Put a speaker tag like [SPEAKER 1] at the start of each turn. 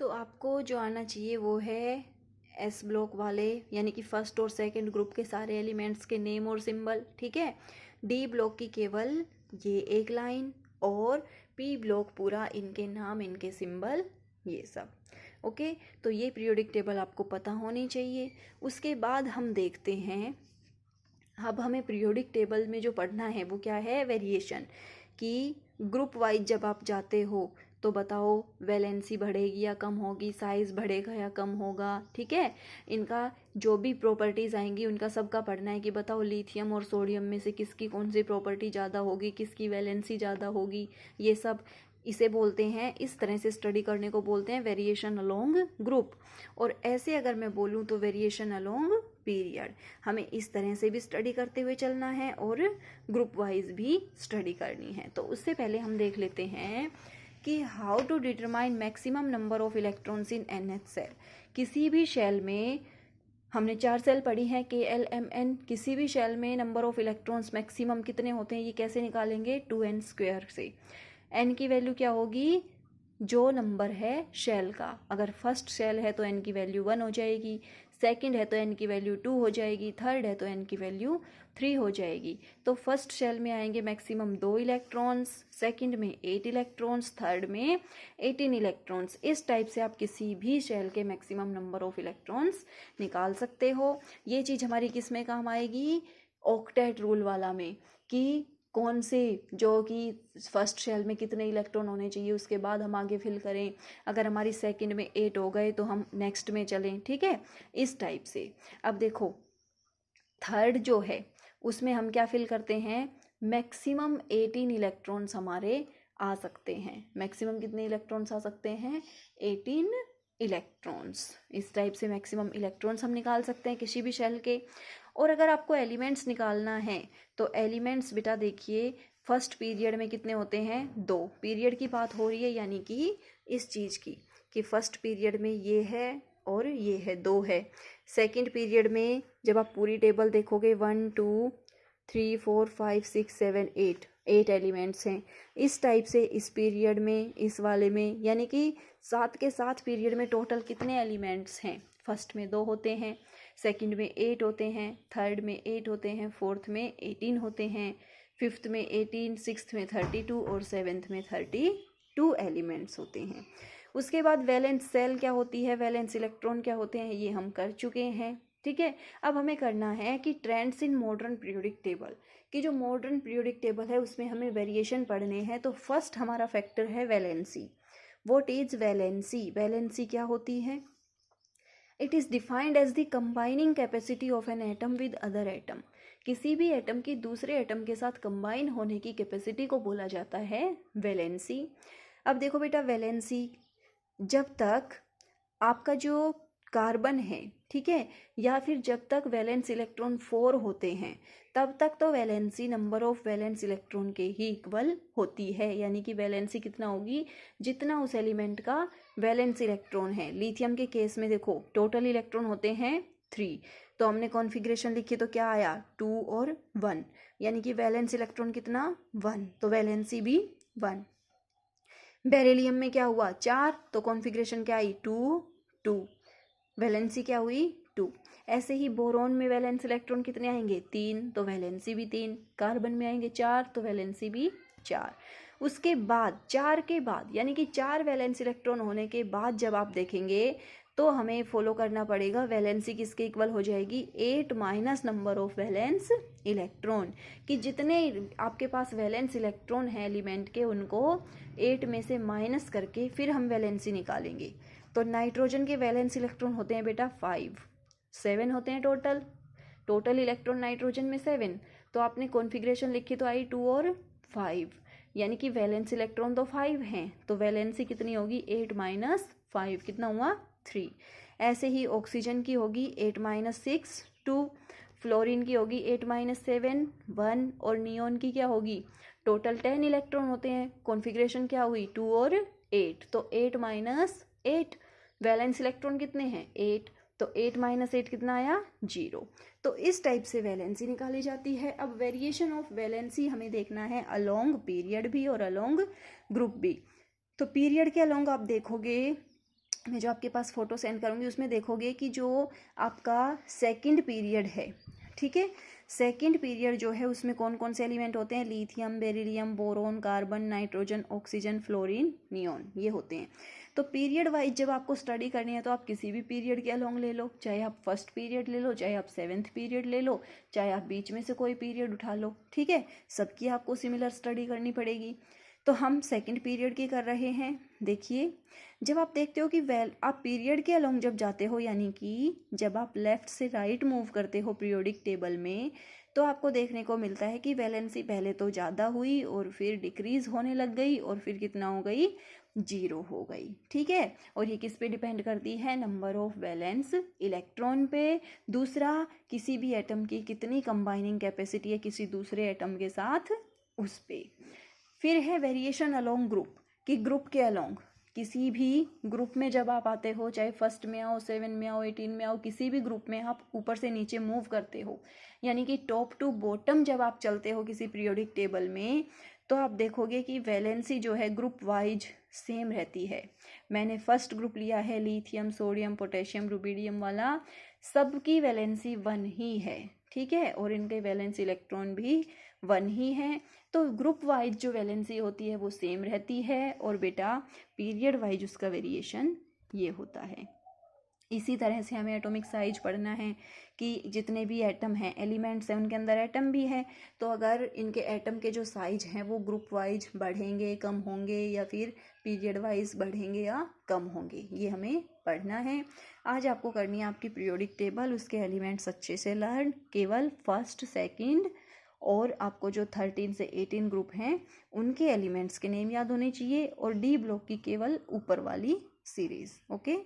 [SPEAKER 1] तो आपको जो आना चाहिए वो है एस ब्लॉक वाले, यानी कि फर्स्ट और सेकंड ग्रुप के सारे एलिमेंट्स के नेम और सिंबल, ठीक है। डी ब्लॉक की केवल ये एक लाइन, और पी ब्लॉक पूरा इनके नाम, इनके सिंबल, ये सब। ओके, तो ये पीरियोडिक टेबल आपको पता होनी चाहिए। उसके बाद हम देखते हैं, अब हमें पीरियोडिक टेबल में जो पढ़ना है वो क्या है, वेरिएशन। कि ग्रुप वाइज जब आप जाते हो तो बताओ वैलेंसी बढ़ेगी या कम होगी, साइज बढ़ेगा या कम होगा, ठीक है। इनका जो भी प्रॉपर्टीज़ आएंगी उनका सबका पढ़ना है कि बताओ लिथियम और सोडियम में से किसकी कौन सी प्रॉपर्टी ज़्यादा होगी, किसकी वैलेंसी ज़्यादा होगी, ये सब। इसे बोलते हैं, इस तरह से स्टडी करने को बोलते हैं वेरिएशन अलोंग ग्रुप। और ऐसे अगर मैं बोलूँ तो वेरिएशन अलोंग पीरियड। हमें इस तरह से भी स्टडी करते हुए चलना है और ग्रुप वाइज भी स्टडी करनी है। तो उससे पहले हम देख लेते हैं कि how to determine maximum number of electrons in NH shell. किसी भी शेल में हमने 4 सेल पढ़ी हैं KLMN, किसी भी शेल में नंबर ऑफ इलेक्ट्रॉन्स मैक्सिमम कितने होते हैं, ये कैसे निकालेंगे, 2n² से। n की वैल्यू क्या होगी, जो नंबर है शेल का। अगर फर्स्ट शेल है तो n की वैल्यू 1 हो जाएगी, सेकंड है तो n की वैल्यू 2 हो जाएगी, थर्ड है तो n की वैल्यू 3 हो जाएगी। तो फर्स्ट शेल में आएंगे मैक्सिमम 2 इलेक्ट्रॉन्स, सेकंड में 8 इलेक्ट्रॉन्स, थर्ड में 18 इलेक्ट्रॉन्स। इस टाइप से आप किसी भी शेल के मैक्सिमम नंबर ऑफ इलेक्ट्रॉन्स निकाल सकते हो। ये चीज़ हमारी किस में काम आएगी, ऑक्टेट रूल वाला में, कि कौन से जो कि फर्स्ट शेल में कितने इलेक्ट्रॉन होने चाहिए, उसके बाद हम आगे फिल करें। अगर हमारी सेकंड में 8 हो गए तो हम नेक्स्ट में चलें, ठीक है, इस टाइप से। अब देखो थर्ड जो है उसमें हम क्या फिल करते हैं, मैक्सिमम 18 इलेक्ट्रॉन्स हमारे आ सकते हैं। मैक्सिमम कितने इलेक्ट्रॉन्स आ सकते हैं, 18 इलेक्ट्रॉन्स। इस टाइप से मैक्सिमम इलेक्ट्रॉन्स हम निकाल सकते हैं किसी भी शेल के। और अगर आपको एलिमेंट्स निकालना है तो एलिमेंट्स बेटा देखिए, फर्स्ट पीरियड में कितने होते हैं, 2। पीरियड की बात हो रही है, यानी कि इस चीज़ की, कि फर्स्ट पीरियड में ये है और ये है, 2 है। सेकंड पीरियड में जब आप पूरी टेबल देखोगे 1 2 3 4 5 6 7 8 एलिमेंट्स हैं। इस टाइप से इस पीरियड में, इस वाले में, यानी कि 7 के 7 पीरियड में टोटल कितने एलिमेंट्स हैं, फर्स्ट में 2 होते हैं, सेकंड में 8 होते हैं, थर्ड में 8 होते हैं, फोर्थ में 18 होते हैं, फिफ्थ में 18, सिक्स्थ में 32 और सेवेंथ में 32 एलिमेंट्स होते हैं। उसके बाद वैलेंस सेल क्या होती है, वैलेंस इलेक्ट्रॉन क्या होते हैं, ये हम कर चुके हैं, ठीक है। अब हमें करना है कि trends in modern periodic table, कि जो मॉडर्न पीरियोडिक टेबल है उसमें हमें वेरिएशन पढ़ने हैं। तो फर्स्ट हमारा फैक्टर है valency. What is valency, valency क्या होती है, it is defined as the combining capacity of an atom with other atom. किसी भी एटम की दूसरे एटम के साथ कंबाइन होने की कैपेसिटी को बोला जाता है वैलेंसी। अब देखो बेटा, वैलेंसी जब तक आपका जो कार्बन है, ठीक है, या फिर जब तक वैलेंस इलेक्ट्रॉन 4 होते हैं, तब तक तो valency number of valence electron के ही इक्वल होती है। यानी कि वैलेंसी कितना होगी, जितना उस एलिमेंट का वैलेंस इलेक्ट्रॉन है। लिथियम के केस में देखो टोटल इलेक्ट्रॉन होते हैं 3, तो हमने कॉन्फ़िगरेशन लिखी तो क्या आया, 2 और 1, यानी कि वैलेंस इलेक्ट्रॉन कितना, 1, तो वैलेंसी भी 1। बेरिलियम में क्या हुआ, 4, तो कॉन्फ़िगरेशन क्या आई, 2 2, वैलेंसी क्या हुई, 2। ऐसे ही बोरोन में वैलेंस इलेक्ट्रॉन कितने आएंगे, 3, तो वैलेंसी भी 3। कार्बन में आएंगे 4, तो वैलेंसी भी 4। उसके बाद 4 के बाद, यानी कि 4 वैलेंस इलेक्ट्रॉन होने के बाद जब आप देखेंगे तो हमें फॉलो करना पड़ेगा, वैलेंसी किसके इक्वल हो जाएगी, 8 minus number of valence electron, कि जितने आपके पास वैलेंस इलेक्ट्रॉन हैं एलिमेंट के, उनको 8 में से माइनस करके फिर हम वैलेंसी निकालेंगे। तो नाइट्रोजन के वैलेंस इलेक्ट्रॉन होते हैं बेटा 5, 7 होते हैं टोटल इलेक्ट्रॉन नाइट्रोजन में 7, तो आपने कॉन्फ़िगरेशन लिखी तो आई 2 और 5, यानी कि वैलेंस इलेक्ट्रॉन तो 5 हैं, तो वैलेंसी कितनी होगी, 8 माइनस 5, कितना हुआ, 3। ऐसे ही ऑक्सीजन की होगी 8 माइनस 6 2, फ्लोरीन की होगी 8 माइनस 7 1, और नियोन की क्या होगी, टोटल 10 इलेक्ट्रॉन होते हैं, कॉन्फ़िगरेशन क्या हुई, 2 और 8, तो 8 माइनस 8, वैलेंस इलेक्ट्रॉन कितने हैं, 8, तो 8 माइनस 8 कितना आया, 0। तो इस टाइप से वैलेंसी निकाली जाती है। अब वेरिएशन ऑफ वैलेंसी हमें देखना है अलोंग पीरियड भी और अलोंग ग्रुप भी। तो पीरियड के अलोंग आप देखोगे मैं जो आपके पास फ़ोटो सेंड करूँगी उसमें देखोगे कि जो आपका सेकंड पीरियड है, ठीक है, सेकंड पीरियड जो है उसमें कौन कौन से एलिमेंट होते हैं, lithium, beryllium, boron, carbon, nitrogen, oxygen, fluorine, neon, ये होते हैं। तो पीरियड वाइज जब आपको स्टडी करनी है तो आप किसी भी पीरियड के अलोंग ले लो, चाहे आप फर्स्ट पीरियड ले लो, चाहे आप 7th पीरियड ले लो, चाहे आप बीच में से कोई पीरियड उठा लो, ठीक है, सबकी आपको सिमिलर स्टडी करनी पड़ेगी। तो हम सेकंड पीरियड की कर रहे हैं। देखिए, जब आप देखते हो कि आप पीरियड के अलोंग जब जाते हो, यानी कि जब आप लेफ़्ट से राइट मूव करते हो पीरियोडिक टेबल में, तो आपको देखने को मिलता है कि वैलेंसी पहले तो ज़्यादा हुई और फिर डिक्रीज़ होने लग गई और फिर कितना हो गई, 0 हो गई, ठीक है। और ये किस पे डिपेंड करती है, नंबर ऑफ वैलेंस इलेक्ट्रॉन पे। दूसरा, किसी भी एटम की कितनी कंबाइनिंग कैपेसिटी है किसी दूसरे एटम के साथ, उस पे। फिर है वेरिएशन अलोंग ग्रुप, कि ग्रुप के अलोंग, किसी भी ग्रुप में जब आप आते हो, चाहे फर्स्ट में आओ, 7 में आओ, 18 में आओ, किसी भी ग्रुप में आप ऊपर से नीचे मूव करते हो, यानी कि टॉप टू बॉटम जब आप चलते हो किसी पीरियोडिक टेबल में, तो आप देखोगे कि वैलेंसी जो है ग्रुप वाइज सेम रहती है। मैंने फर्स्ट ग्रुप लिया है लिथियम, सोडियम, पोटेशियम, रुबिडियम वाला, सबकी वैलेंसी 1 ही है, ठीक है, और इनके वैलेंस इलेक्ट्रॉन भी 1 ही है। तो ग्रुप वाइज जो वैलेंसी होती है वो सेम रहती है, और बेटा पीरियड वाइज उसका वेरिएशन ये होता है। इसी तरह से हमें एटॉमिक साइज पढ़ना है कि जितने भी एटम हैं, एलिमेंट्स हैं, उनके अंदर एटम भी है, तो अगर इनके एटम के जो साइज हैं वो ग्रुप वाइज बढ़ेंगे, कम होंगे, या फिर पीरियड वाइज बढ़ेंगे या कम होंगे, ये हमें पढ़ना है। आज आपको करनी है आपकी पीरियोडिक टेबल, उसके एलिमेंट्स अच्छे से लर्न, केवल फर्स्ट, सेकंड और आपको जो 13 से 18 ग्रुप हैं उनके एलिमेंट्स के नेम याद होने चाहिए, और डी ब्लॉक की केवल ऊपर वाली सीरीज। ओके।